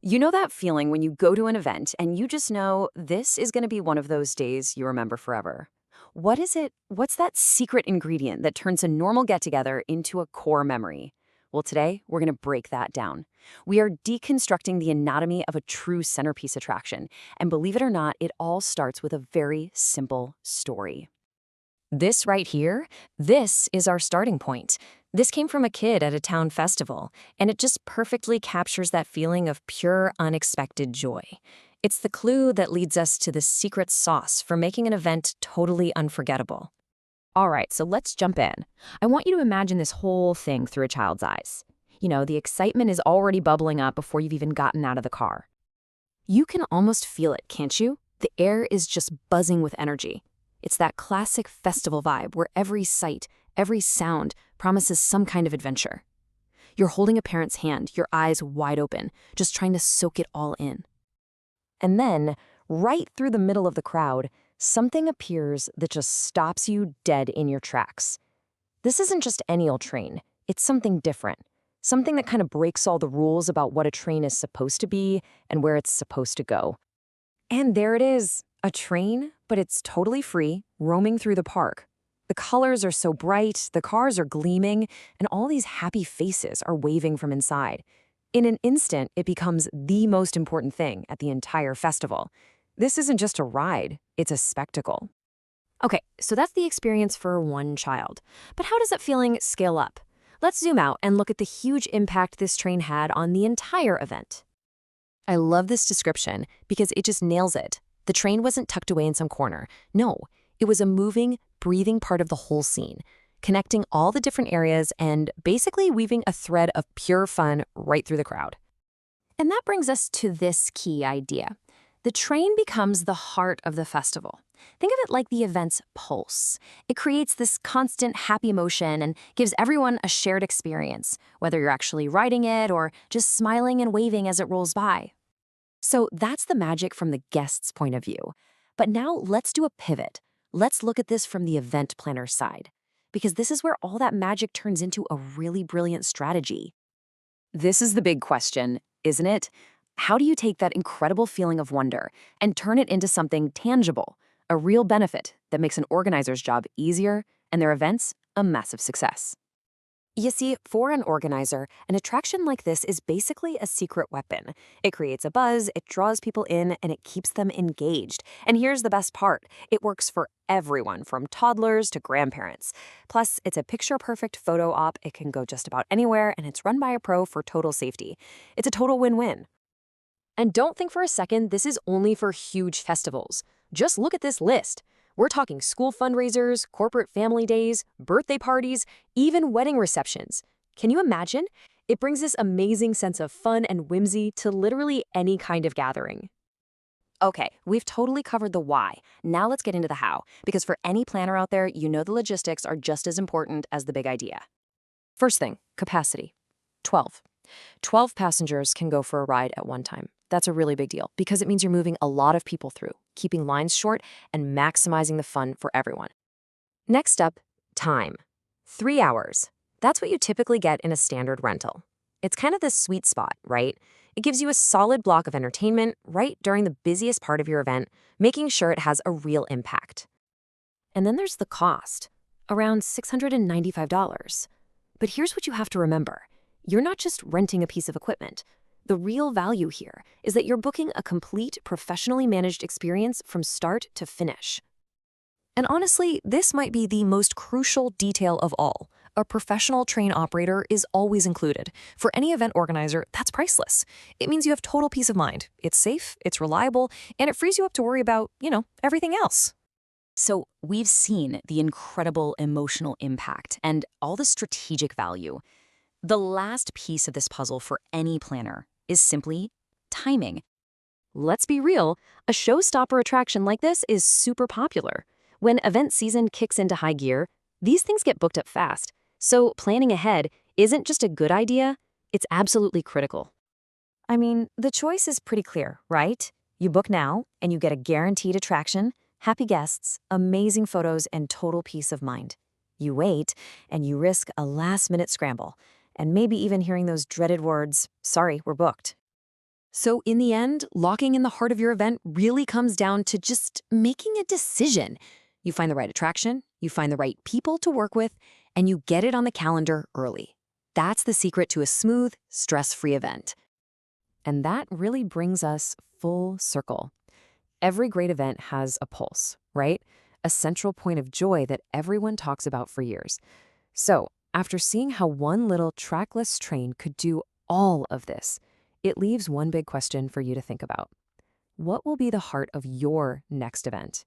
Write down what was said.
You know that feeling when you go to an event and you just know this is going to be one of those days you remember forever? What is it? What's that secret ingredient that turns a normal get together into a core memory? Well, today we're going to break that down. We are deconstructing the anatomy of a true centerpiece attraction. And believe it or not, it all starts with a very simple story. This right here, this is our starting point. This came from a kid at a town festival, and it just perfectly captures that feeling of pure, unexpected joy. It's the clue that leads us to the secret sauce for making an event totally unforgettable. All right, so let's jump in. I want you to imagine this whole thing through a child's eyes. The excitement is already bubbling up before you've even gotten out of the car. You can almost feel it, can't you? The air is just buzzing with energy. It's that classic festival vibe where every sight, every sound promises some kind of adventure. You're holding a parent's hand, your eyes wide open, just trying to soak it all in. And then, right through the middle of the crowd, something appears that just stops you dead in your tracks. This isn't just any old train, it's something different. Something that kind of breaks all the rules about what a train is supposed to be and where it's supposed to go. And there it is, a train, but it's totally free, roaming through the park. The colors are so bright, the cars are gleaming, and all these happy faces are waving from inside. In an instant, it becomes the most important thing at the entire festival. This isn't just a ride, it's a spectacle. Okay, so that's the experience for one child. But how does that feeling scale up? Let's zoom out and look at the huge impact this train had on the entire event. I love this description because it just nails it. The train wasn't tucked away in some corner. No, it was a moving, breathing part of the whole scene, connecting all the different areas and basically weaving a thread of pure fun right through the crowd. And that brings us to this key idea. The train becomes the heart of the festival. Think of it like the event's pulse. It creates this constant happy motion and gives everyone a shared experience, whether you're actually riding it or just smiling and waving as it rolls by. So that's the magic from the guest's point of view. But now let's do a pivot. Let's look at this from the event planner's side, because this is where all that magic turns into a really brilliant strategy. This is the big question, isn't it? How do you take that incredible feeling of wonder and turn it into something tangible, a real benefit that makes an organizer's job easier and their events a massive success? You see, for an organizer, an attraction like this is basically a secret weapon. It creates a buzz, it draws people in, and it keeps them engaged. And here's the best part. It works for everyone, from toddlers to grandparents. Plus, it's a picture-perfect photo op. It can go just about anywhere, and it's run by a pro for total safety. It's a total win-win. And don't think for a second this is only for huge festivals. Just look at this list. We're talking school fundraisers, corporate family days, birthday parties, even wedding receptions. Can you imagine? It brings this amazing sense of fun and whimsy to literally any kind of gathering. Okay, we've totally covered the why. Now let's get into the how, because for any planner out there, you know the logistics are just as important as the big idea. First thing, capacity. 12. 12 passengers can go for a ride at one time. That's a really big deal because it means you're moving a lot of people through, keeping lines short and maximizing the fun for everyone. Next up, time. 3 hours. That's what you typically get in a standard rental. It's kind of the sweet spot, right? It gives you a solid block of entertainment right during the busiest part of your event, making sure it has a real impact. And then there's the cost, around $695. But here's what you have to remember. You're not just renting a piece of equipment. The real value here is that you're booking a complete, professionally managed experience from start to finish. And honestly, this might be the most crucial detail of all. A professional train operator is always included. For any event organizer, that's priceless. It means you have total peace of mind. It's safe, it's reliable, and it frees you up to worry about, everything else. So we've seen the incredible emotional impact and all the strategic value. The last piece of this puzzle for any planner is simply timing. Let's be real, a showstopper attraction like this is super popular. When event season kicks into high gear, these things get booked up fast. So planning ahead isn't just a good idea, it's absolutely critical. I mean, the choice is pretty clear, right? You book now, and you get a guaranteed attraction, happy guests, amazing photos, and total peace of mind. You wait, and you risk a last-minute scramble, and maybe even hearing those dreaded words, "Sorry, we're booked." So in the end, locking in the heart of your event really comes down to just making a decision. You find the right attraction, you find the right people to work with, and you get it on the calendar early. That's the secret to a smooth, stress-free event. And that really brings us full circle. Every great event has a pulse, right? A central point of joy that everyone talks about for years. So, after seeing how one little trackless train could do all of this, it leaves one big question for you to think about. What will be the heart of your next event?